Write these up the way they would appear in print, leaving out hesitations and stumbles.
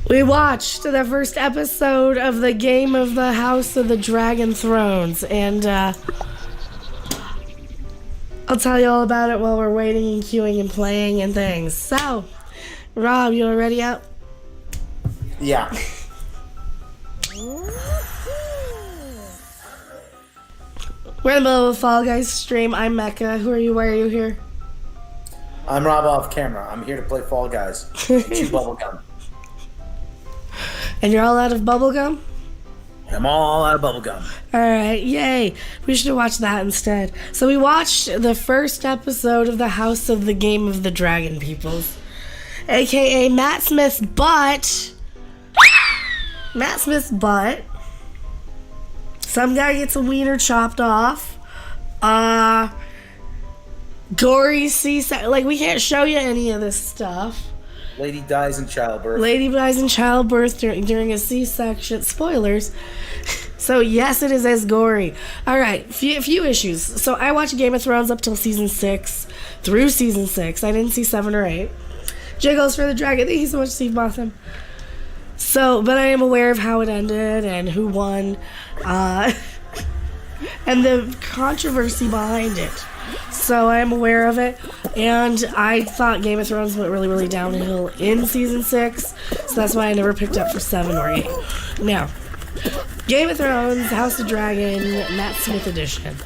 We watched the first episode of the game of the House of the Dragon Thrones, and I'll tell you all about it while we're waiting and queuing and playing and things. So, Rob, you already out? Yeah. We're in the middle of a Fall Guys stream. I'm Mecca. Who are you? Why are you here? I'm Rob off camera. I'm here to play Fall Guys and chew bubblegum. And you're all out of bubblegum? I'm all out of bubblegum. Alright, yay. We should have watched that instead. So we watched the first episode of the House of the Game of the Dragon Peoples. AKA Matt Smith's butt. Matt Smith's butt. Some guy gets a wiener chopped off. Gory C-section. Like, we can't show you any of this stuff. Lady dies in childbirth. Lady dies in childbirth during a C-section. Spoilers. So, yes, it is as gory. All right, few issues. So, I watched Game of Thrones up till season 6. Through season 6. I didn't see 7 or 8. Jiggles for the Dragon. Thank you so much, Steve Botham. So, but I am aware of how it ended and who won. And the controversy behind it. So I am aware of it, and I thought Game of Thrones went really, really downhill in season 6, so that's why I never picked up for 7 or 8. Now, Game of Thrones, House of Dragon, Matt Smith edition.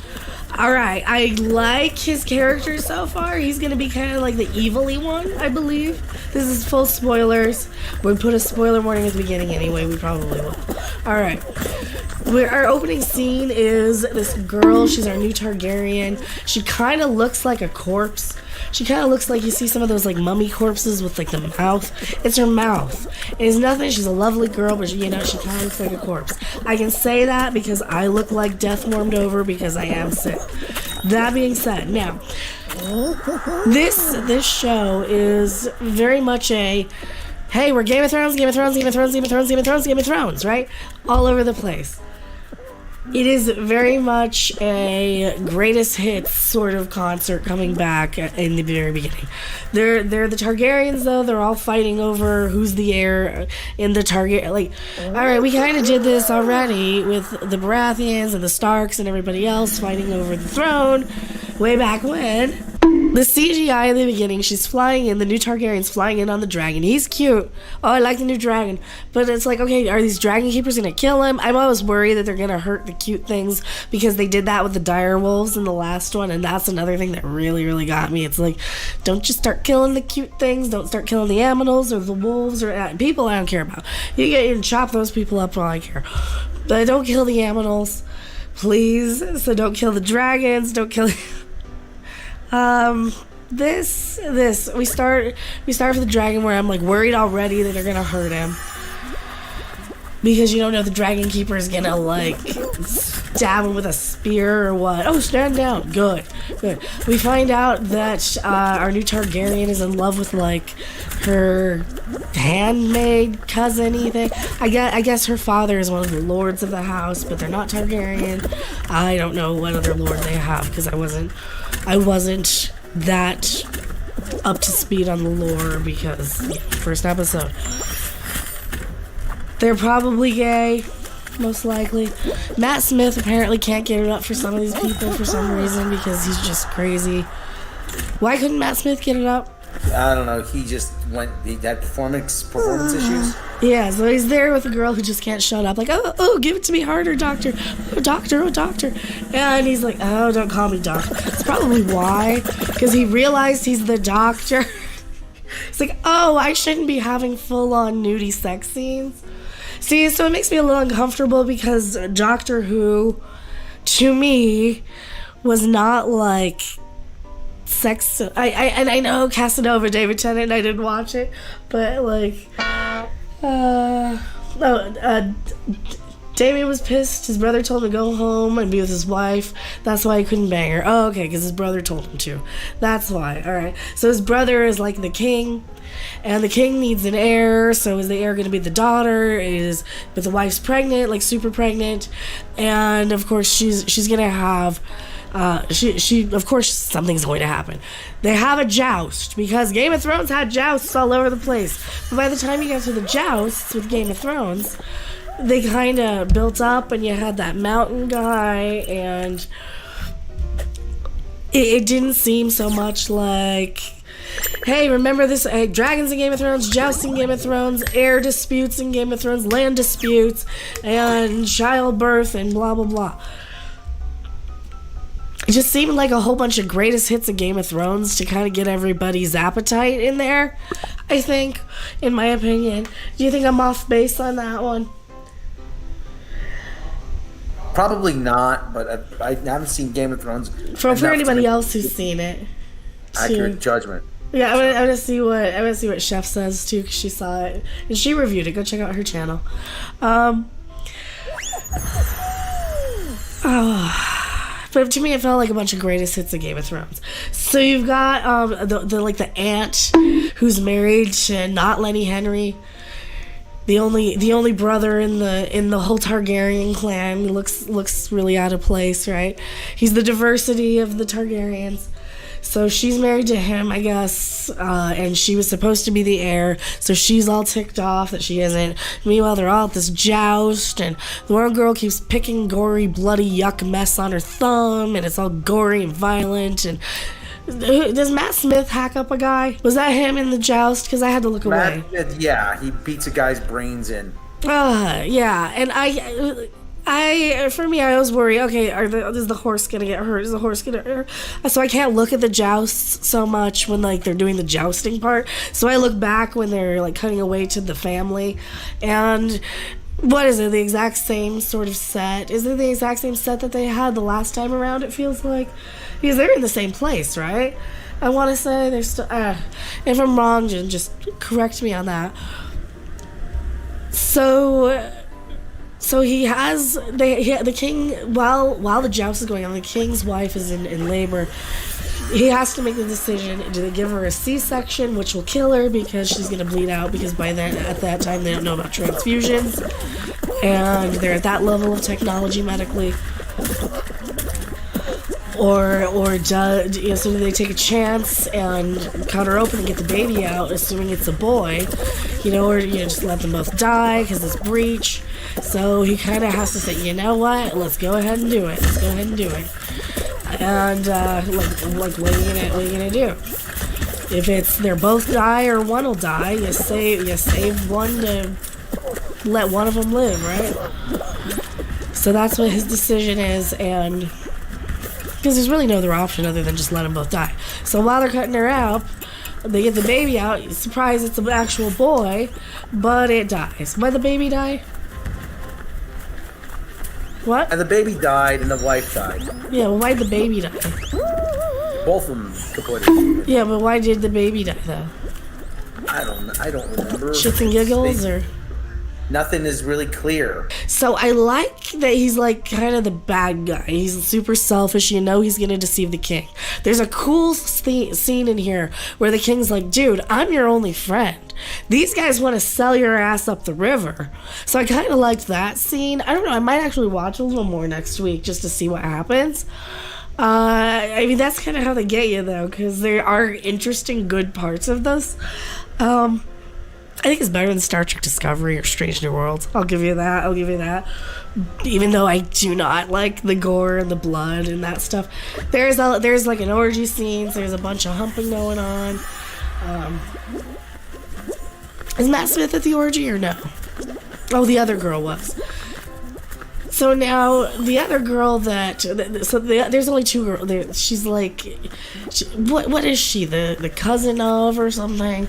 Alright, I like his character so far. He's going to be kind of like the evil-y one, I believe. This is full spoilers. We put a spoiler warning at the beginning anyway, we probably will. Alright. Our opening scene is this girl. She's our new Targaryen. She kind of looks like a corpse. She kind of looks like you see some of those like mummy corpses with like the mouth. It's her mouth. It's nothing. She's a lovely girl, but she kind of looks like a corpse. I can say that because I look like death warmed over because I am sick. That being said, now this show is very much a hey, we're Game of Thrones, Game of Thrones, Game of Thrones, Game of Thrones, Game of Thrones, Game of Thrones, right? All over the place. It is very much a greatest hits sort of concert coming back in the very beginning. They're the Targaryens, though. They're all fighting over who's the heir in the Targaryen. Like, all right, we kind of did this already with the Baratheons and the Starks and everybody else fighting over the throne way back when. The CGI in the beginning, she's flying in, the new Targaryen's flying in on the dragon. He's cute. Oh, I like the new dragon. But it's like, okay, are these dragon keepers going to kill him? I'm always worried that they're going to hurt the cute things because they did that with the dire wolves in the last one, and that's another thing that really, really got me. It's like, don't just start killing the cute things. Don't start killing the animals or the wolves or people I don't care about. You can chop those people up while I care. But don't kill the animals, please. So don't kill the dragons. Don't kill... This we start with the dragon where I'm like worried already that they're gonna hurt him because you don't know if the dragon keeper is gonna like stab him with a spear or what. Oh, stand down. Good. We find out that our new Targaryen is in love with like her handmaid cousin thing. I guess her father is one of the lords of the house, but they're not Targaryen. I don't know what other lord they have because I wasn't that up to speed on the lore because first episode. They're probably gay, most likely. Matt Smith apparently can't get it up for some of these people for some reason because he's just crazy. Why couldn't Matt Smith get it up? I don't know. He had performance issues. Yeah, so he's there with a girl who just can't shut up. Like, oh, give it to me harder, doctor. Oh, doctor. And he's like, oh, don't call me doctor. It's probably why. Because he realized he's the doctor. It's like, oh, I shouldn't be having full-on nudie sex scenes. See, so it makes me a little uncomfortable because Doctor Who, to me, was not like... sex. I know Casanova, David Tennant, and I didn't watch it, but like, Damien was pissed. His brother told him to go home and be with his wife. That's why he couldn't bang her. Oh, okay, because his brother told him to. That's why. All right. So his brother is like the king, and the king needs an heir. So is the heir going to be the daughter? But the wife's pregnant, like super pregnant, and of course she's going to have She of course something's going to happen. They have a joust because Game of Thrones had jousts all over the place. But by the time you get to the jousts with Game of Thrones, they kind of built up, and you had that mountain guy, and it didn't seem so much like, hey, remember this? Hey, dragons in Game of Thrones, jousting in Game of Thrones, air disputes in Game of Thrones, land disputes, and childbirth, and blah, blah, blah. It just seemed like a whole bunch of greatest hits of Game of Thrones to kind of get everybody's appetite in there, I think, in my opinion. Do you think I'm off base on that one? Probably not, but I haven't seen Game of Thrones. For anybody else who's seen it. Accurate judgment. Yeah, I'm gonna see what Chef says too, because she saw it and she reviewed it. Go check out her channel. But to me, it felt like a bunch of greatest hits of Game of Thrones. So you've got the aunt who's married to not Lenny Henry, the only brother in the whole Targaryen clan. He looks really out of place, right? He's the diversity of the Targaryens. So she's married to him, I guess, and she was supposed to be the heir, so she's all ticked off that she isn't. Meanwhile, they're all at this joust, and the one girl keeps picking gory, bloody yuck mess on her thumb, and it's all gory and violent, and does Matt Smith hack up a guy? Was that him in the joust? Because I had to look away. Yeah, he beats a guy's brains in. Yeah, and for me, I was worried, okay, is the horse gonna get hurt? Is the horse gonna hurt? So I can't look at the jousts so much when, like, they're doing the jousting part. So I look back when they're, like, cutting away to the family. And what is it, the exact same sort of set? Is it the exact same set that they had the last time around, it feels like? Because they're in the same place, right? I want to say they're still... if I'm wrong, just correct me on that. So he has the king, while the joust is going on, the king's wife is in labor. He has to make the decision: do they give her a C-section, which will kill her because she's gonna bleed out? Because at that time they don't know about transfusions, and they're at that level of technology medically. So do they take a chance and cut her open and get the baby out, assuming it's a boy, or just let them both die because it's breach. So he kind of has to say, you know what, let's go ahead and do it. And what are you gonna do? If it's they're both die or one will die, you save one to let one of them live, right? So that's what his decision is, and because there's really no other option other than just let them both die. So while they're cutting her out, they get the baby out. Surprise, it's an actual boy, but it dies. Why'd the baby die? What? And the baby died, and the wife died. Yeah, well, why'd the baby die? Both of them completely. Yeah, but why did the baby die, though? I don't remember. Shits and giggles, or... Nothing is really clear. So I like that he's like kind of the bad guy. He's super selfish. He's gonna deceive the king. There's a cool scene in here where the king's like, dude, I'm your only friend. These guys want to sell your ass up the river. So I kind of liked that scene. I don't know, I might actually watch a little more next week just to see what happens. I mean, that's kind of how they get you, though, because there are interesting, good parts of this. I think it's better than Star Trek Discovery or Strange New Worlds. I'll give you that. Even though I do not like the gore and the blood and that stuff. There's like an orgy scene. So there's a bunch of humping going on. Is Matt Smith at the orgy or no? Oh, the other girl was. So now the other girl there's only two girls. She's like, what is she? The cousin of or something?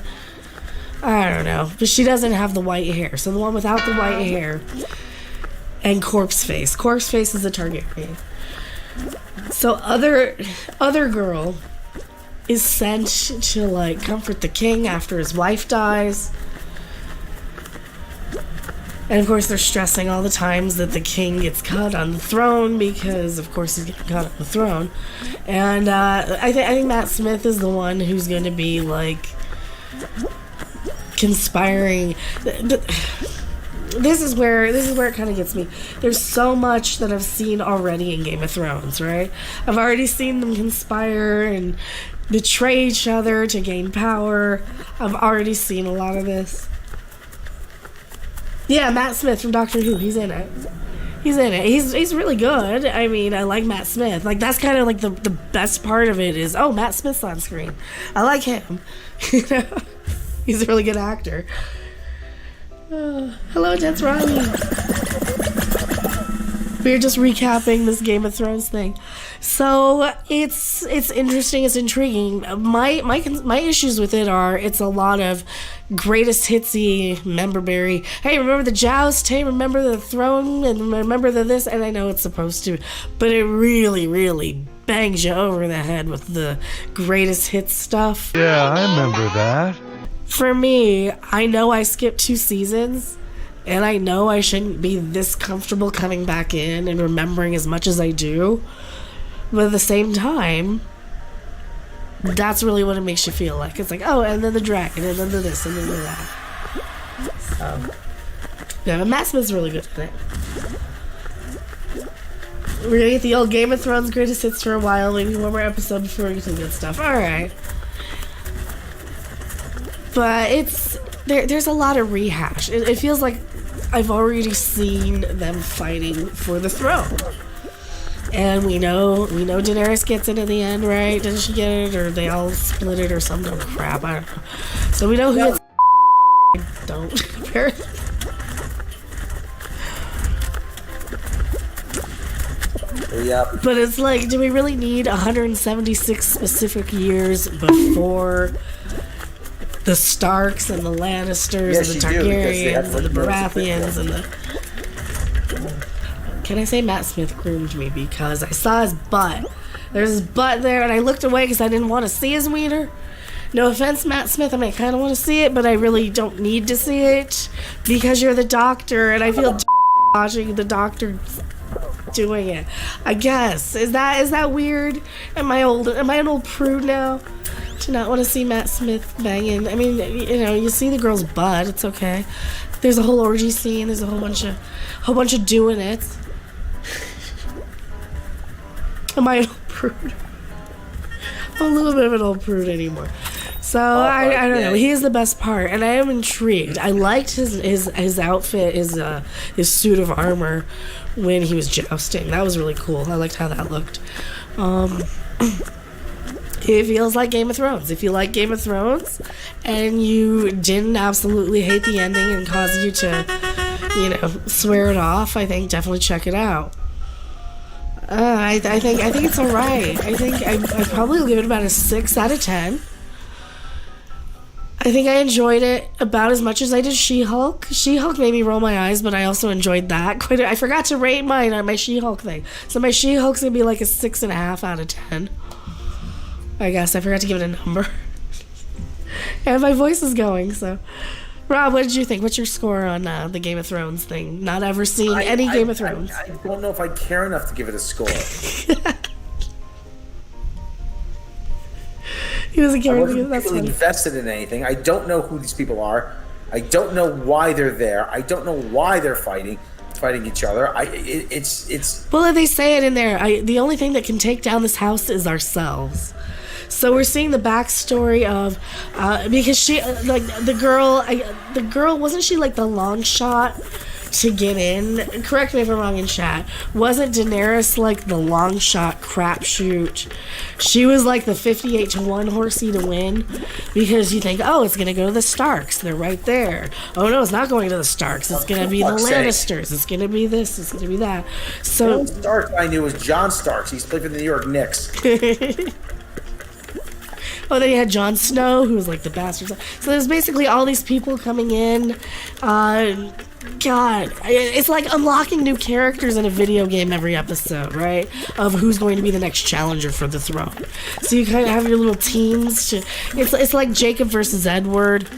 I don't know, but she doesn't have the white hair. So the one without the white hair and corpse face. Corpse face is a Targaryen. So other girl is sent to like comfort the king after his wife dies. And of course they're stressing all the times that the king gets cut on the throne because of course he's getting cut on the throne. And I think Matt Smith is the one who's going to be like conspiring. this is where it kind of gets me. There's so much that I've seen already in Game of Thrones, right? I've already seen them conspire and betray each other to gain power. I've already seen a lot of this. Yeah, Matt Smith from Doctor Who, he's in it. He's really good. I mean, I like Matt Smith. Like, that's kind of like the best part of it is, oh, Matt Smith's on screen. I like him. You know? He's a really good actor. Hello, that's Ronnie. We're just recapping this Game of Thrones thing. So it's interesting, it's intriguing. My issues with it are it's a lot of greatest hitsy memberberry. Hey, remember the joust? Hey, remember the throne? And remember the this? And I know it's supposed to, but it really, really bangs you over the head with the greatest hits stuff. Yeah, I remember that. For me, I know I skipped 2 seasons, and I know I shouldn't be this comfortable coming back in and remembering as much as I do. But at the same time, that's really what it makes you feel like. It's like, oh, and then the dragon, and then the this, and then the that. So, yeah, but Matt Smith's really good at it. We're gonna get the old Game of Thrones greatest hits for a while, maybe one more episode before we get to the good stuff. Alright. But there's a lot of rehash. It feels like I've already seen them fighting for the throne. And we know Daenerys gets it in the end, right? Doesn't she get it? Or they all split it or some dumb crap, I don't know. So we know who gets don't, apparently. Yep. But it's like, do we really need 176 specific years before the Starks and the Lannisters and the Targaryens and the Baratheons and the... Can I say Matt Smith groomed me because I saw his butt. There's his butt there and I looked away because I didn't want to see his wiener. No offense, Matt Smith, I mean, I kind of want to see it, but I really don't need to see it because you're the doctor and I feel watching the doctor doing it. I guess. Is that weird? Am I an old prude now? To not want to see Matt Smith banging. I mean, you know, you see the girl's butt. It's okay. There's a whole orgy scene. There's a whole bunch of doing it. Am I an old prude? I'm a little bit of an old prude anymore. So I don't know. He is the best part, and I am intrigued. I liked his outfit, his suit of armor when he was jousting. That was really cool. I liked how that looked. It feels like Game of Thrones. If you like Game of Thrones and you didn't absolutely hate the ending and cause you to, you know, swear it off, I think definitely check it out. I think it's alright. I think I probably will give it about a 6 out of 10. I think I enjoyed it about as much as I did She-Hulk. She-Hulk made me roll my eyes, but I also enjoyed that. I forgot to rate mine on my She-Hulk thing. So my She-Hulk's gonna be like a 6.5 out of 10. I guess I forgot to give it a number. And my voice is going, so. Rob, what did you think? What's your score on the Game of Thrones thing? Not ever seen any Game of Thrones. I don't know if I care enough to give it a score. He doesn't care. I wasn't really invested in anything. I don't know who these people are. I don't know why they're there. I don't know why they're fighting each other. It's. Well, they say it in there. The only thing that can take down this house is ourselves. So we're seeing the backstory of because she like the girl wasn't she like the long shot to get in? Correct me if I'm wrong in chat. Wasn't Daenerys like the long shot crapshoot? She was like the 58-1 horsey to win because you think, oh, it's gonna go to the Starks. They're right there. Oh no, it's not going to the Starks. It's gonna be the Lannisters. It's gonna be this. It's gonna be that. So the Stark I knew was John Starks. He's played for the New York Knicks. Oh, then you had Jon Snow, who was like the bastard. So there's basically all these people coming in. God, it's like unlocking new characters in a video game every episode, right? Of who's going to be the next challenger for the throne. So you kind of have your little teams. It's like Jacob versus Edward,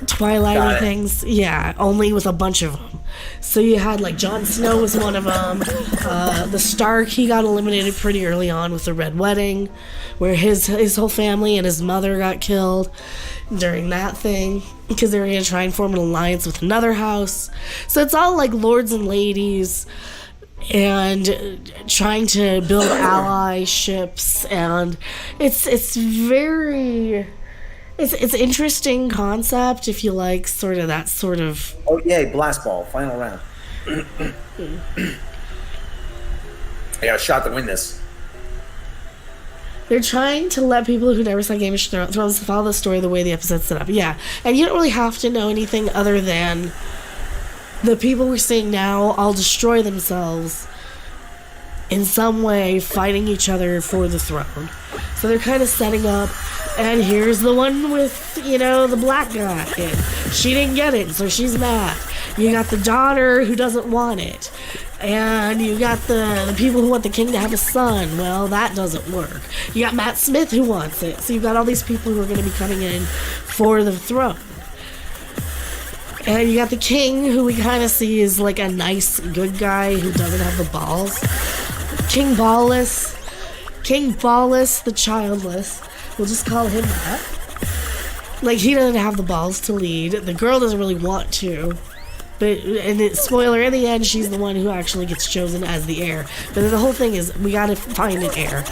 Twilight things. Yeah, only with a bunch of them. So you had like Jon Snow was one of them. The Stark, he got eliminated pretty early on with the Red Wedding, where his whole family and his mother got killed during that thing because they were going to try and form an alliance with another house. So it's all like lords and ladies and trying to build allyships, and it's very... It's an interesting concept if you like sort of that sort of... Oh, yay, Blast Ball, final round. I got a shot to win this. They're trying to let people who never saw Game of Thrones follow the story the way the episode's set up. Yeah, and you don't really have to know anything other than the people we're seeing now all destroy themselves in some way, fighting each other for the throne. So they're kind of setting up... And here's the one with, the black guy. And she didn't get it, so she's mad. You got the daughter who doesn't want it. And you got the people who want the king to have a son. Well, that doesn't work. You got Matt Smith who wants it. So you've got all these people who are going to be coming in for the throne. And you got the king, who we kind of see is like a nice, good guy who doesn't have the balls. King Ballless the childless. We'll just call him that. Like, he doesn't have the balls to lead. The girl doesn't really want to. Spoiler, in the end, she's the one who actually gets chosen as the heir. But then the whole thing is, we gotta find an heir.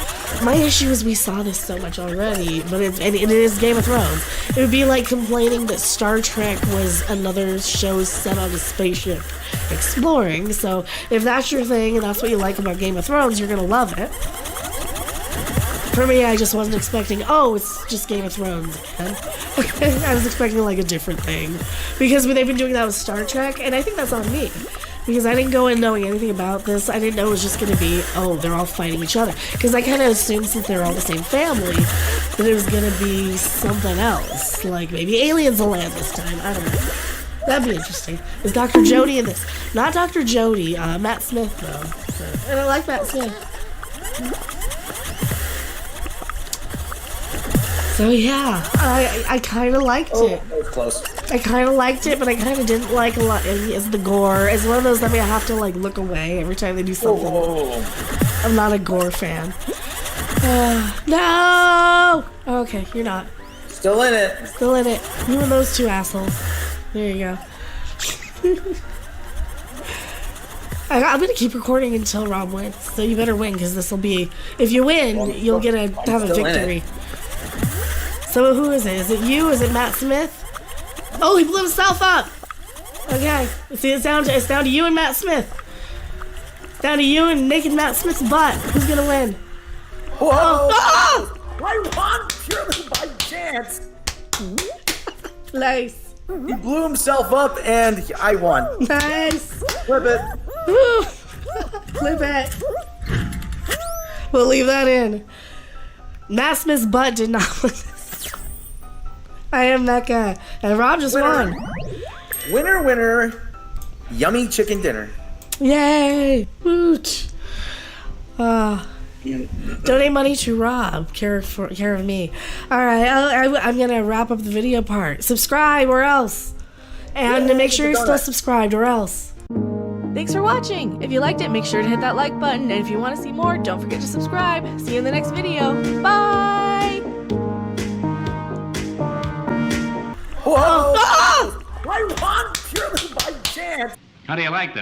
My issue is we saw this so much already, but it is Game of Thrones. It would be like complaining that Star Trek was another show set on a spaceship exploring. So, if that's your thing, and that's what you like about Game of Thrones, you're gonna love it. For me, I just wasn't expecting, it's just Game of Thrones again. I was expecting like a different thing. Because they've been doing that with Star Trek, and I think that's on me. Because I didn't go in knowing anything about this. I didn't know it was just going to be, they're all fighting each other. Because I kind of assumed since they're all the same family, that it was going to be something else. Like maybe aliens will land this time. I don't know. That'd be interesting. Is Dr. Jodie in this? Not Dr. Jodie, Matt Smith, though. So, and I like Matt Smith. So yeah, I kind of liked it. That was close. I kind of liked it, but I kind of didn't like a lot. It's the gore. It's one of those that I have to like look away every time they do something. Whoa. I'm not a gore fan. No! Okay, you're not. Still in it. Still in it. You and those two assholes. There you go. I'm gonna keep recording until Rob wins, so you better win, because this will be... If you win, you'll get to have a victory. So who is it? Is it you? Is it Matt Smith? Oh, he blew himself up! Okay. See, it's down to you and Matt Smith. It's down to you and naked Matt Smith's butt. Who's gonna win? Whoa! Oh! I won purely by chance! Nice. He blew himself up and I won. Nice. Flip it. Woo. Flip it. We'll leave that in. Matt Smith's butt did not win. I am that guy. And Rob just won. Winner, winner. Yummy chicken dinner. Yay. Woot. Donate money to Rob. Care of me. Alright, I'm going to wrap up the video part. Subscribe or else. And make sure you're still subscribed or else. Thanks for watching. If you liked it, make sure to hit that like button. And if you want to see more, don't forget to subscribe. See you in the next video. Bye! Whoa! I won purely by chance! How do you like that?